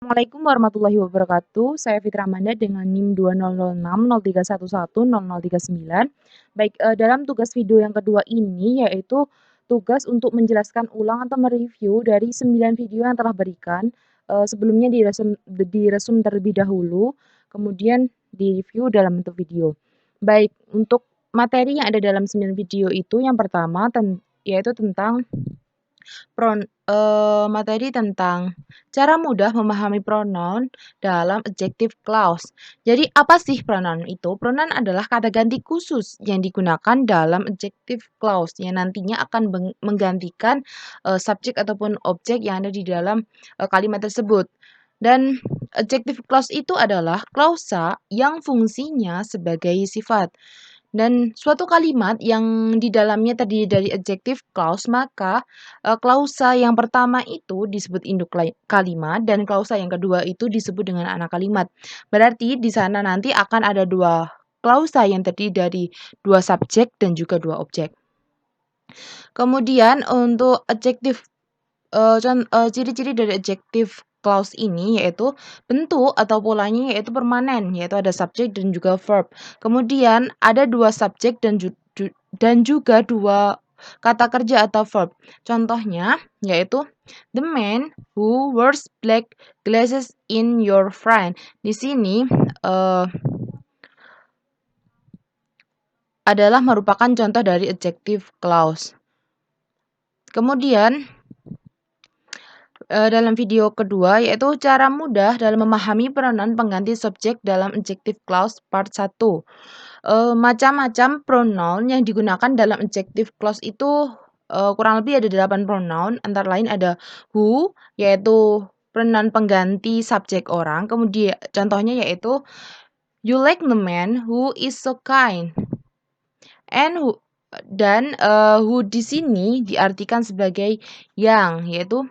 Assalamualaikum warahmatullahi wabarakatuh. Saya Fitra Amanda dengan NIM 200603110039. Baik, dalam tugas video yang kedua ini yaitu tugas untuk menjelaskan ulang atau mereview dari 9 video yang telah berikan. Sebelumnya diresum terlebih dahulu, kemudian direview dalam bentuk video. Baik, untuk materi yang ada dalam 9 video itu yang pertama yaitu tentang materi tentang cara mudah memahami pronoun dalam adjective clause. Jadi apa sih pronoun itu? Pronoun adalah kata ganti khusus yang digunakan dalam adjective clause yang nantinya akan menggantikan subjek ataupun objek yang ada di dalam kalimat tersebut. Dan adjective clause itu adalah klausa yang fungsinya sebagai sifat. Dan suatu kalimat yang di dalamnya terdiri dari adjective clause, maka klausa yang pertama itu disebut induk kalimat dan klausa yang kedua itu disebut dengan anak kalimat. Berarti di sana nanti akan ada dua klausa yang terdiri dari dua subjek dan juga dua objek. Kemudian untuk adjective ciri-ciri dari adjective clause ini yaitu bentuk atau polanya yaitu permanen, yaitu ada subjek dan juga verb. Kemudian ada dua subjek dan juga dua kata kerja atau verb. Contohnya yaitu the man who wears black glasses in your friend. Di sini adalah merupakan contoh dari adjective clause. Kemudian dalam video kedua yaitu cara mudah dalam memahami pronoun pengganti subjek dalam adjective clause part 1. Macam-macam pronoun yang digunakan dalam adjective clause itu kurang lebih ada 8 pronoun, antara lain ada who yaitu pronoun pengganti subjek orang, kemudian contohnya yaitu you like the man who is so kind. Who di sini diartikan sebagai yang, yaitu.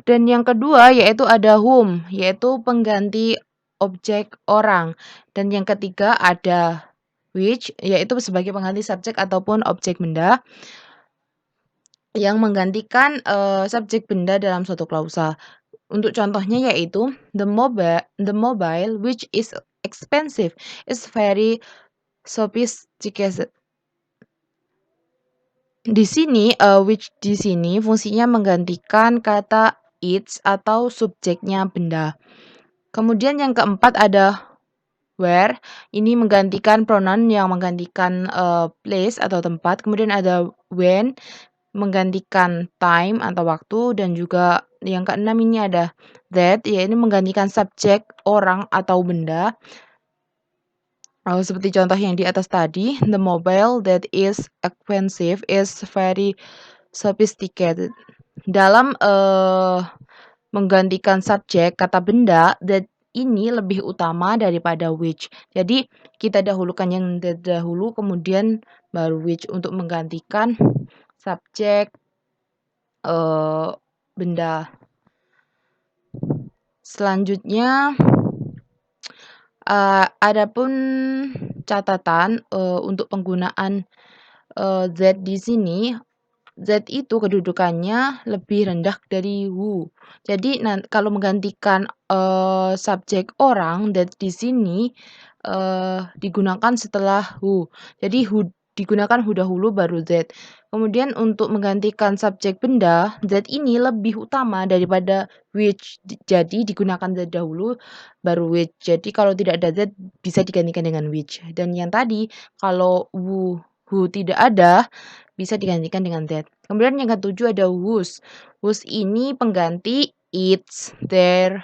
Dan yang kedua yaitu ada whom, yaitu pengganti objek orang. Dan yang ketiga ada which, yaitu sebagai pengganti subjek ataupun objek benda yang menggantikan subjek benda dalam suatu klausa. Untuk contohnya yaitu the mobile which is expensive is very sophisticated. Di sini which di sini fungsinya menggantikan kata its atau subjeknya benda. Kemudian yang keempat ada where, ini menggantikan pronoun yang menggantikan place atau tempat. Kemudian ada when, menggantikan time atau waktu. Dan juga yang keenam ini ada that, yaitu menggantikan subjek orang atau benda. Seperti contoh yang di atas tadi, the mobile that is expensive is very sophisticated. Dalam menggantikan subjek kata benda that ini lebih utama daripada which. Jadi kita dahulukan yang dahulu kemudian baru which untuk menggantikan subjek benda. Selanjutnya adapun catatan untuk penggunaan that di sini. Z itu kedudukannya lebih rendah dari who. Jadi kalau menggantikan subjek orang, that di sini digunakan setelah who. Jadi who digunakan who dahulu baru that. Kemudian untuk menggantikan subjek benda, that ini lebih utama daripada which. Jadi digunakan that dahulu baru which. Jadi kalau tidak ada that bisa digantikan dengan which. Dan yang tadi kalau who tidak ada bisa digantikan dengan that. Kemudian yang ketujuh ada whose. Whose ini pengganti its, their,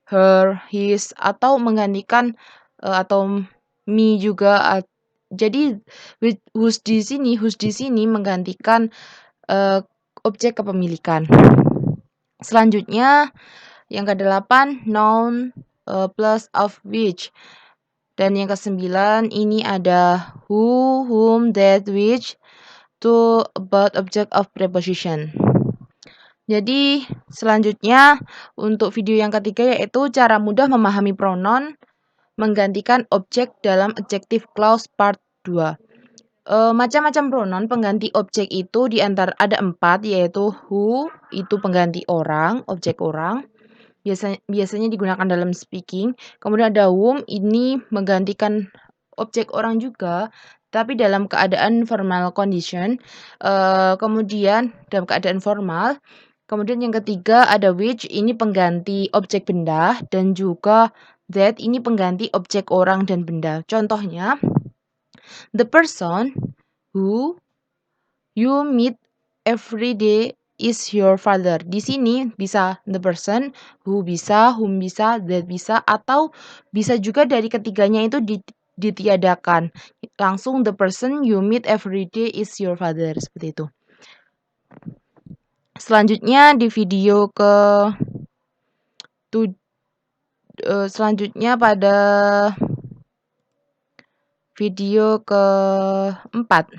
her, his, atau menggantikan atau me juga. Jadi whose di sini menggantikan objek kepemilikan. Selanjutnya yang ke-8 noun plus of which. Dan yang ke-9 ini ada who, whom, that, which, to, about, object of preposition. Jadi selanjutnya untuk video yang ketiga yaitu cara mudah memahami pronoun menggantikan objek dalam adjective clause part 2. Macam-macam pronoun pengganti objek itu ada 4, yaitu who itu pengganti orang, objek orang. biasanya digunakan dalam speaking. Kemudian ada whom, ini menggantikan objek orang juga, tapi dalam keadaan formal condition. Kemudian dalam keadaan formal. Kemudian yang ketiga ada which, ini pengganti objek benda, dan juga that, ini pengganti objek orang dan benda. Contohnya, the person who you meet every day is your father. Di sini bisa the person, who bisa, whom bisa, that bisa, atau bisa juga dari ketiganya itu ditiadakan. Langsung the person you meet every day is your father, seperti itu. Selanjutnya di video selanjutnya pada video keempat.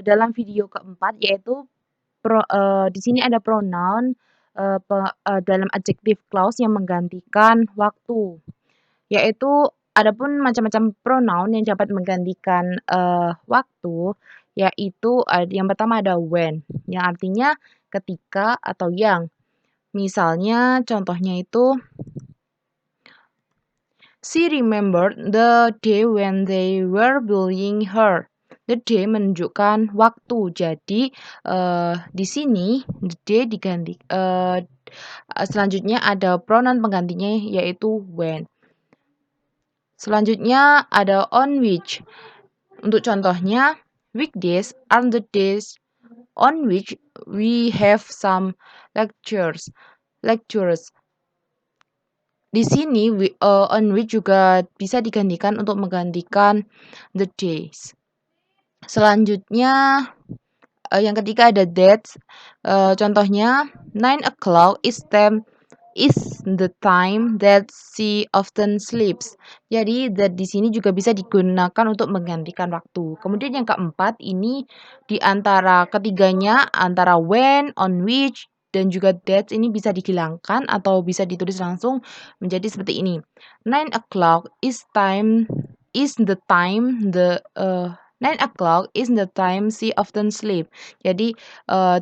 Dalam video keempat yaitu di sini ada pronoun dalam adjective clause yang menggantikan waktu. Yaitu adapun macam-macam pronoun yang dapat menggantikan waktu, yaitu yang pertama ada when, yang artinya ketika atau yang. Misalnya contohnya itu, she remembered the day when they were bullying her. The day menunjukkan waktu. Jadi di sini the day diganti. Selanjutnya ada pronoun penggantinya yaitu when. Selanjutnya ada on which. Untuk contohnya, weekdays are the days on which we have some lectures. Di sini on which juga bisa digantikan untuk menggantikan the days. Selanjutnya yang ketiga ada that. Contohnya 9 o'clock is the time that she often sleeps. Jadi that di sini juga bisa digunakan untuk menggantikan waktu. Kemudian yang keempat ini di antara ketiganya, antara when, on which, dan juga that ini bisa dihilangkan atau bisa ditulis langsung menjadi seperti ini. 9 o'clock is the time 9 o'clock is the time she often sleep. Jadi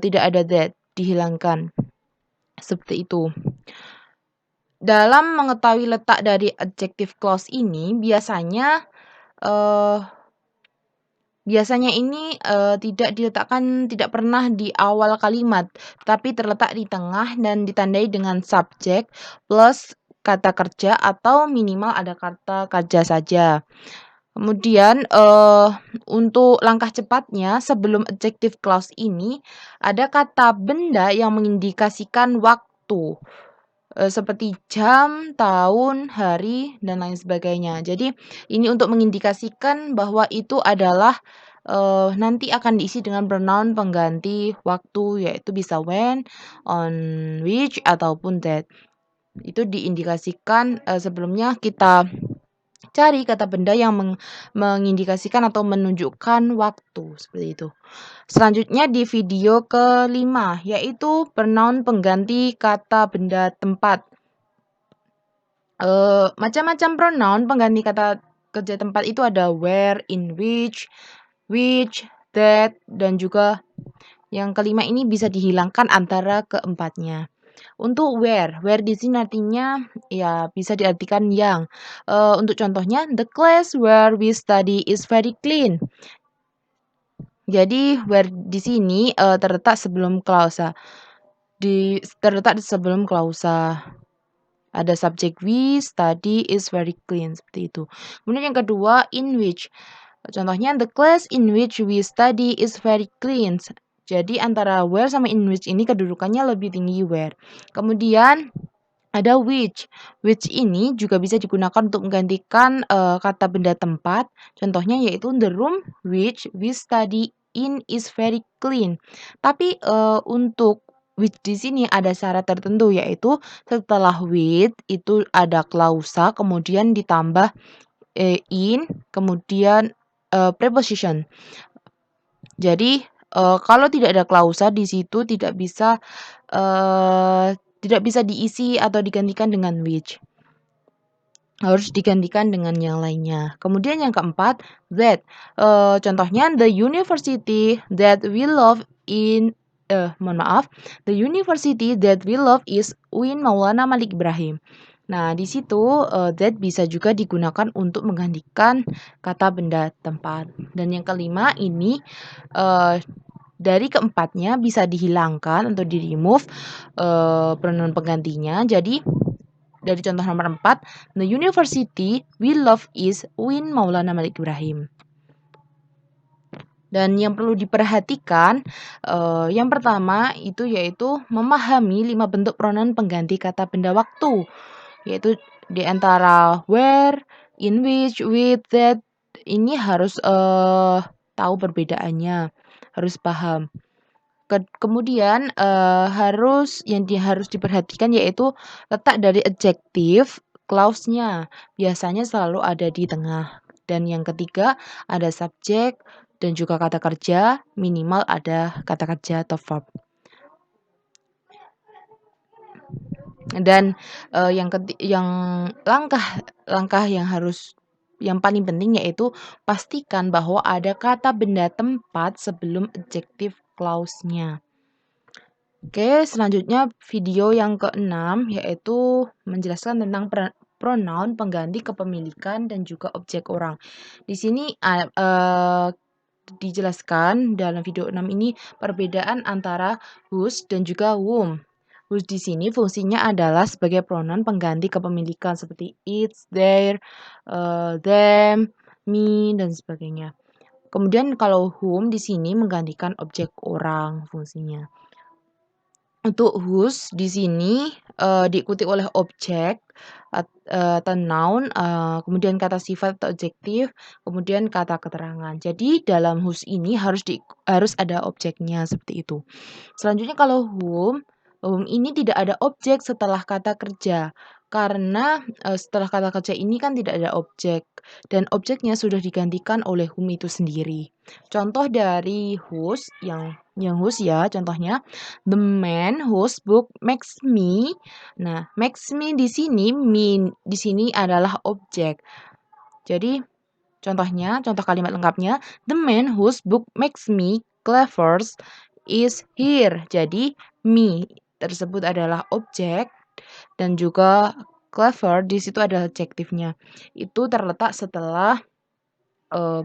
tidak ada that, dihilangkan. Seperti itu. Dalam mengetahui letak dari adjective clause ini, biasanya ini tidak pernah di awal kalimat, tapi terletak di tengah dan ditandai dengan subjek plus kata kerja atau minimal ada kata kerja saja. Kemudian untuk langkah cepatnya sebelum adjective clause ini ada kata benda yang mengindikasikan waktu. Seperti jam, tahun, hari, dan lain sebagainya. Jadi ini untuk mengindikasikan bahwa itu adalah nanti akan diisi dengan pronoun pengganti waktu, yaitu bisa when, on which, ataupun that. Itu diindikasikan sebelumnya kita cari kata benda yang mengindikasikan atau menunjukkan waktu, seperti itu. Selanjutnya di video kelima, yaitu pronoun pengganti kata benda tempat. Macam-macam pronoun pengganti kata kerja tempat itu ada where, in which, that, dan juga yang kelima ini bisa dihilangkan antara keempatnya. Untuk where di sini artinya ya bisa diartikan yang. Untuk contohnya, the class where we study is very clean. Jadi where di sini terletak sebelum klausa. Terletak sebelum klausa. Ada subjek we study is very clean, seperti itu. Kemudian yang kedua, in which. Contohnya, the class in which we study is very clean. Jadi antara where sama in which ini kedudukannya lebih tinggi where. Kemudian ada which. Which ini juga bisa digunakan untuk menggantikan kata benda tempat. Contohnya yaitu the room which we study in is very clean. Tapi untuk which di sini ada syarat tertentu, yaitu setelah which itu ada klausa, kemudian ditambah in, kemudian preposition. Jadi kalau tidak ada klausa di situ tidak bisa diisi atau digantikan dengan which. harus digantikan dengan yang lainnya. Kemudian yang keempat, that. Contohnya the university that we love in mohon maaf, the university that we love is UIN Maulana Malik Ibrahim. Nah, di situ that bisa juga digunakan untuk menggantikan kata benda tempat. Dan yang kelima ini dari keempatnya bisa dihilangkan atau di-remove pronoun penggantinya. Jadi dari contoh nomor 4, the university we love is UIN Maulana Malik Ibrahim. Dan yang perlu diperhatikan, yang pertama itu yaitu memahami 5 bentuk pronoun pengganti kata benda waktu, yaitu di antara where, in which, with, that. Ini harus tahu perbedaannya, harus paham. Kemudian harus diperhatikan yaitu letak dari adjective clause-nya. Biasanya selalu ada di tengah. Dan yang ketiga ada subjek dan juga kata kerja, minimal ada kata kerja atau verb. Dan yang langkah yang paling penting yaitu pastikan bahwa ada kata benda tempat sebelum adjective clause-nya. Oke, selanjutnya video yang ke-6 yaitu menjelaskan tentang pronoun pengganti kepemilikan dan juga objek orang. Di sini dijelaskan dalam video 6 ini perbedaan antara whose dan juga whom. Whose di sini fungsinya adalah sebagai pronoun pengganti kepemilikan seperti its, their, them, me, dan sebagainya. Kemudian kalau whom di sini menggantikan objek orang fungsinya. Untuk whose di sini diikuti oleh objek atau noun, kemudian kata sifat atau adjektif, kemudian kata keterangan. Jadi dalam whose ini harus ada objeknya seperti itu. Selanjutnya kalau whom ini tidak ada objek setelah kata kerja. Karena setelah kata kerja ini kan tidak ada objek dan objeknya sudah digantikan oleh whom itu sendiri. Contoh dari whose yang whose ya, contohnya the man whose book makes me. Nah, makes me di sini adalah objek. Jadi contoh kalimat lengkapnya the man whose book makes me clever is here. Jadi me tersebut adalah objek dan juga clever di situ adalah adjektifnya. Itu terletak setelah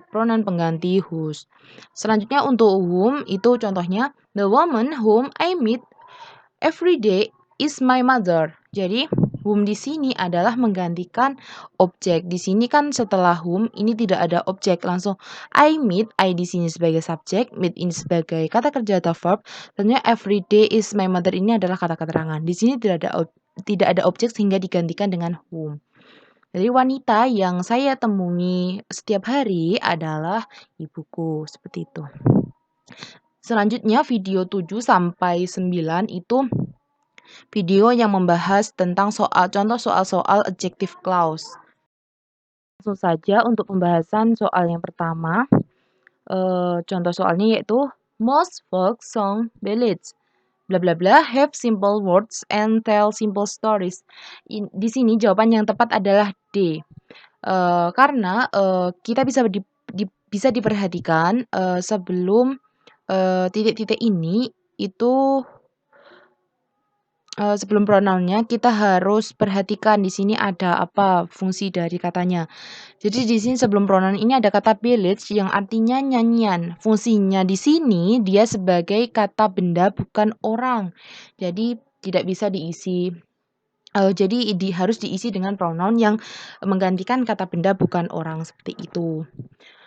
pronoun pengganti whose. Selanjutnya untuk whom itu contohnya the woman whom I meet every day is my mother. Jadi whom di sini adalah menggantikan objek. Di sini kan setelah whom ini tidak ada objek, langsung I meet, I di sini sebagai subjek, meet ini sebagai kata kerja atau verb. Tentunya every day is my mother ini adalah kata keterangan. Di sini tidak ada objek sehingga digantikan dengan whom. Jadi wanita yang saya temui setiap hari adalah ibuku, seperti itu. Selanjutnya video 7 sampai 9 itu video yang membahas tentang contoh soal adjective clause. Langsung saja untuk pembahasan soal yang pertama. Contoh soalnya yaitu most folk song ballads bla bla bla have simple words and tell simple stories. Di sini jawaban yang tepat adalah D. Karena kita bisa diperhatikan sebelum titik-titik ini itu sebelum pronounnya kita harus perhatikan di sini ada apa fungsi dari katanya. Jadi di sini sebelum pronoun ini ada kata ballads yang artinya nyanyian. Fungsinya di sini dia sebagai kata benda bukan orang. Jadi tidak bisa diisi. Jadi harus diisi dengan pronoun yang menggantikan kata benda bukan orang seperti itu.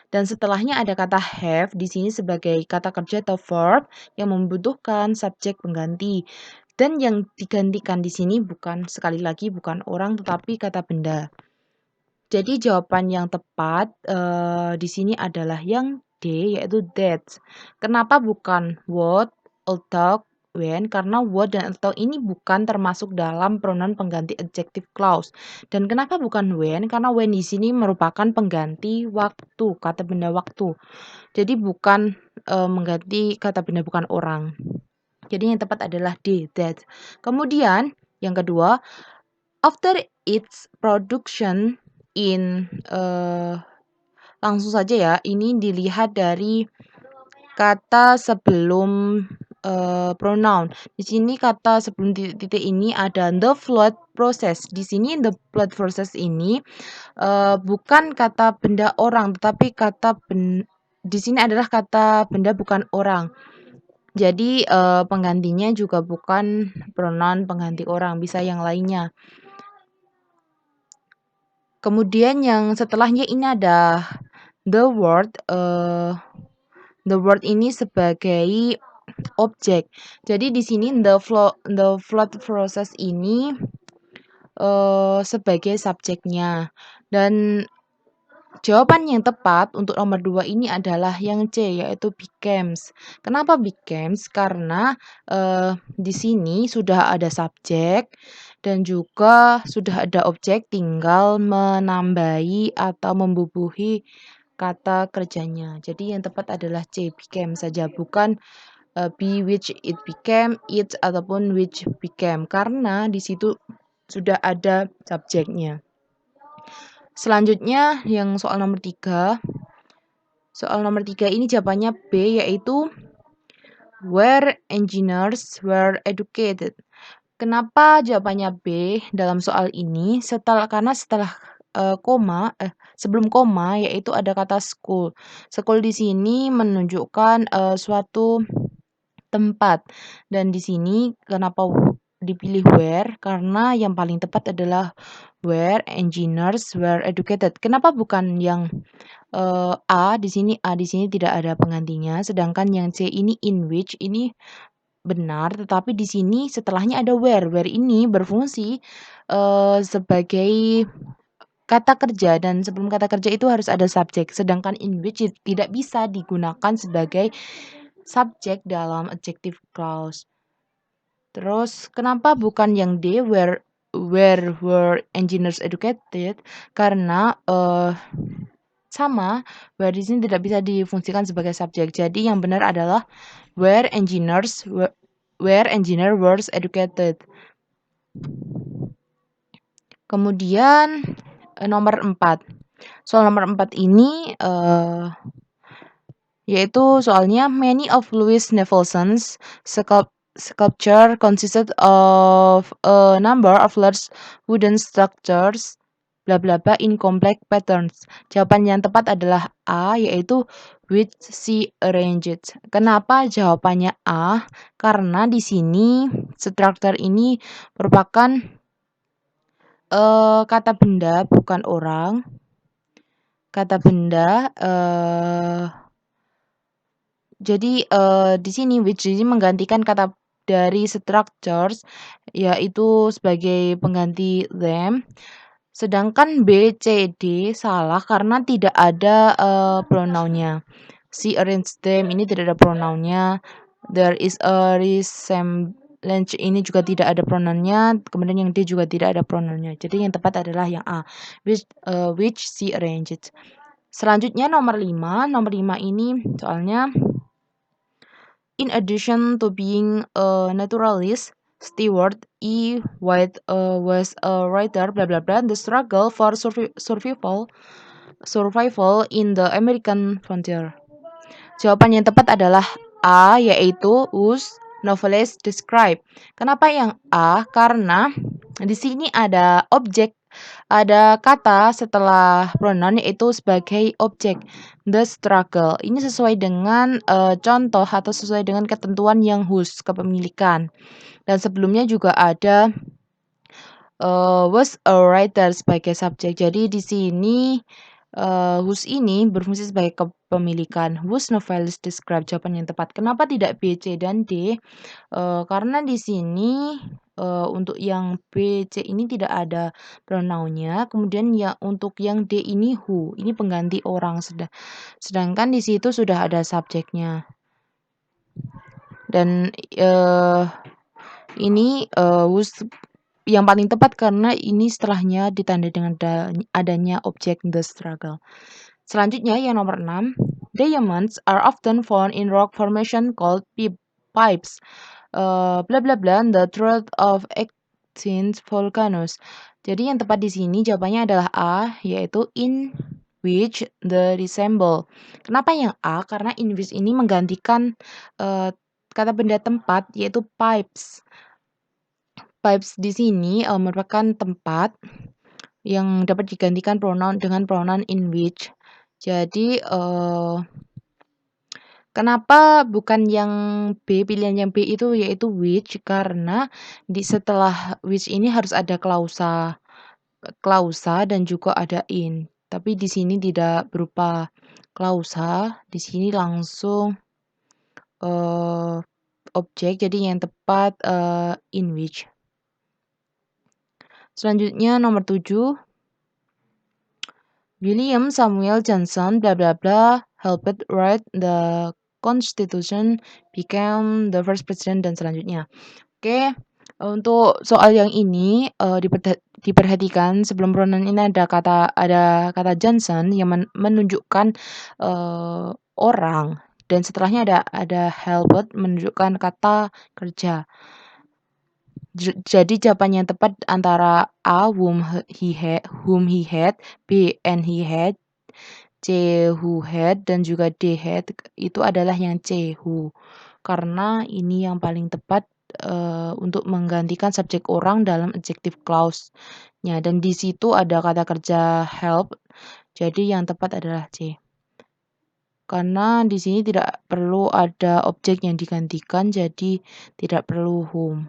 Dan setelahnya ada kata have di sini sebagai kata kerja atau verb yang membutuhkan subjek pengganti. Dan yang digantikan di sini sekali lagi bukan orang tetapi kata benda. Jadi jawaban yang tepat di sini adalah yang D yaitu that. Kenapa bukan what, although, when? Karena what dan although ini bukan termasuk dalam pronoun pengganti adjective clause. Dan kenapa bukan when? Karena when di sini merupakan pengganti waktu, kata benda waktu. Jadi bukan mengganti kata benda bukan orang. Jadi yang tepat adalah D, that. Kemudian yang kedua, after its production in langsung saja ya, ini dilihat dari kata sebelum pronoun. Di sini kata sebelum titik-titik ini ada the flood process. Di sini the flood process ini bukan kata benda orang, tetapi di sini adalah kata benda bukan orang. Jadi penggantinya juga bukan pronoun pengganti orang, bisa yang lainnya. Kemudian yang setelahnya ini ada the word. The word ini sebagai objek. Jadi di sini the flood process ini sebagai subjeknya. Dan jawaban yang tepat untuk nomor 2 ini adalah yang C, yaitu becomes. Kenapa becomes? Karena di sini sudah ada subjek dan juga sudah ada objek, tinggal menambahi atau membubuhi kata kerjanya. Jadi yang tepat adalah C, became saja, bukan be which it became, it ataupun which became, karena di situ sudah ada subjeknya. Selanjutnya yang soal nomor 3. Soal nomor 3 ini jawabannya B, yaitu where engineers were educated. Kenapa jawabannya B dalam soal ini? Karena setelah sebelum koma yaitu ada kata school. School di sini menunjukkan suatu tempat. Dan di sini kenapa dipilih where? Karena yang paling tepat adalah where engineers were educated. Kenapa bukan yang A di sini tidak ada penggantinya, sedangkan yang C ini in which ini benar, tetapi di sini setelahnya ada where. Where ini berfungsi sebagai kata kerja, dan sebelum kata kerja itu harus ada subjek, sedangkan in which tidak bisa digunakan sebagai subjek dalam adjective clause. Terus kenapa bukan yang D, where were engineers educated? Karena sama, where di sini tidak bisa difungsikan sebagai subjek. Jadi yang benar adalah where engineer was educated. Kemudian nomor 4. Soal nomor 4 ini yaitu soalnya many of Louis Nevelson's sculpture consisted of a number of large wooden structures bla bla bla in complex patterns. Jawaban yang tepat adalah A, yaitu which she arranged. Kenapa jawabannya A? Karena di sini structure ini merupakan kata benda bukan orang. Kata benda jadi di sini which ini menggantikan kata dari structures, yaitu sebagai pengganti them. Sedangkan B, C, D salah karena tidak ada pronounnya. She arranged them ini tidak ada pronounnya. There is a resemblance ini juga tidak ada pronounnya. Kemudian yang D juga tidak ada pronounnya. Jadi yang tepat adalah yang A, which she arranged. Selanjutnya nomor 5. Nomor 5 ini soalnya in addition to being a naturalist, Stewart E. White was a writer, blah blah blah. The struggle for survival in the American frontier. Jawaban yang tepat adalah A, yaitu whose novelist describe. Kenapa yang A? Karena di sini ada objek, ada kata setelah pronoun yaitu sebagai objek, the struggle. Ini sesuai dengan contoh atau sesuai dengan ketentuan yang whose, kepemilikan. Dan sebelumnya juga ada was a writer sebagai subjek. Jadi di sini whose ini berfungsi sebagai kepemilikan. Whose novelist describe, jawaban yang tepat. Kenapa tidak B, C, dan D? Karena di sini untuk yang B, C ini tidak ada pronounnya. Kemudian ya untuk yang D ini who, ini pengganti orang. Sedangkan di situ sudah ada subjeknya. Dan ini whose yang paling tepat karena ini setelahnya ditandai dengan adanya objek the struggle. Selanjutnya yang nomor 6. Diamonds are often found in rock formation called pipes. Bla bla bla, the truth of extinct volcanoes. Jadi yang tepat di sini jawabannya adalah A, yaitu in which the resemble. Kenapa yang A? Karena in which ini menggantikan kata benda tempat, yaitu pipes. Pipes di sini merupakan tempat yang dapat digantikan pronoun dengan pronoun in which. Jadi kenapa bukan yang B, pilihan yang B itu yaitu which, karena setelah which ini harus ada klausa klausa dan juga ada in. Tapi di sini tidak berupa klausa, di sini langsung eee, objek, jadi yang tepat in which. Selanjutnya nomor 7. William Samuel Johnson bla bla bla helped write the Constitution, became the first president dan selanjutnya. Oke, untuk soal yang ini diperhatikan sebelum pronoun ini ada kata Johnson yang menunjukkan orang dan setelahnya ada helped menunjukkan kata kerja. Jadi jawaban yang tepat antara A whom he had, B and he had, C who had dan juga D had itu adalah yang C who. Karena ini yang paling tepat untuk menggantikan subjek orang dalam adjective clause-nya dan di situ ada kata kerja help. Jadi yang tepat adalah C. Karena di sini tidak perlu ada objek yang digantikan jadi tidak perlu whom.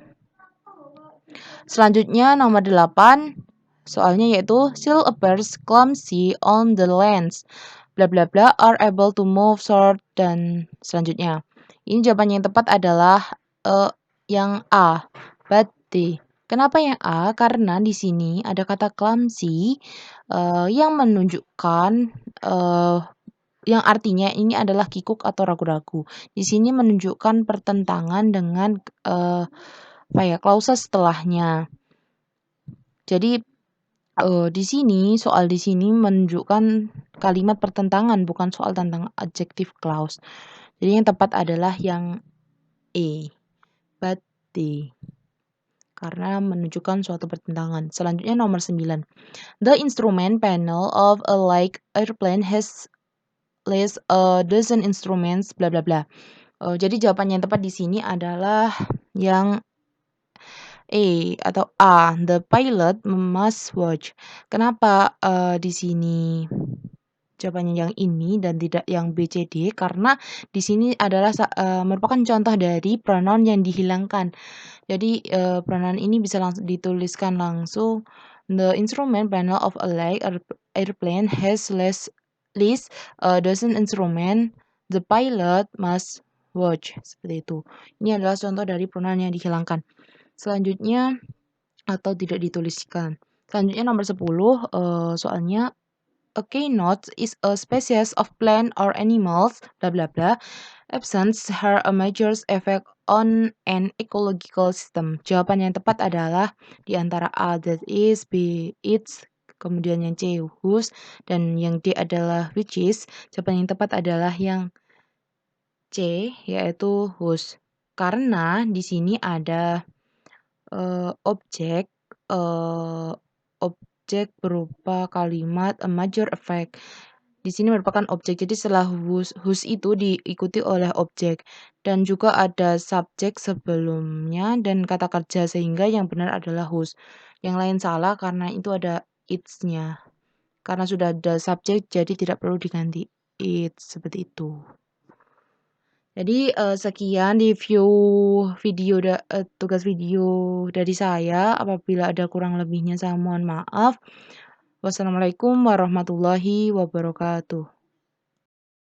Selanjutnya nomor 8, soalnya yaitu seal a birds clumsy on the lands bla bla bla are able to move short dan selanjutnya. Ini jawaban yang tepat adalah yang A, but D. Kenapa yang A? Karena di sini ada kata clumsy yang menunjukkan yang artinya ini adalah kikuk atau ragu-ragu. Di sini menunjukkan pertentangan dengan klausa setelahnya. Jadi soal di sini menunjukkan kalimat pertentangan bukan soal tentang adjective clause. Jadi yang tepat adalah yang E, but D. Karena menunjukkan suatu pertentangan. Selanjutnya nomor 9. The instrument panel of a light airplane has less a dozen instruments bla bla bla. Jadi jawaban yang tepat di sini adalah yang E atau A, the pilot must watch. Kenapa di sini jawabannya yang ini dan tidak yang B, C, D? Karena di sini adalah merupakan contoh dari pronoun yang dihilangkan. Jadi pronoun ini bisa langsung dituliskan langsung. The instrument panel of a light airplane has least a dozen instrument. The pilot must watch. Seperti itu. Ini adalah contoh dari pronoun yang dihilangkan. Selanjutnya atau tidak dituliskan. Selanjutnya nomor 10 soalnya a keynote is a species of plant or animals bla bla bla absence have a major effect on an ecological system. Jawaban yang tepat adalah di antara A that is, B its, kemudian yang C whose dan yang D adalah which is. Jawaban yang tepat adalah yang C yaitu whose. Karena di sini ada objek objek berupa kalimat a major effect. Di sini merupakan objek. Jadi setelah whose itu diikuti oleh objek dan juga ada subjek sebelumnya dan kata kerja sehingga yang benar adalah whose. Yang lain salah karena itu ada its-nya. Karena sudah ada subjek jadi tidak perlu diganti its seperti itu. Jadi sekian review video tugas video dari saya. Apabila ada kurang lebihnya saya mohon maaf. Wassalamualaikum warahmatullahi wabarakatuh.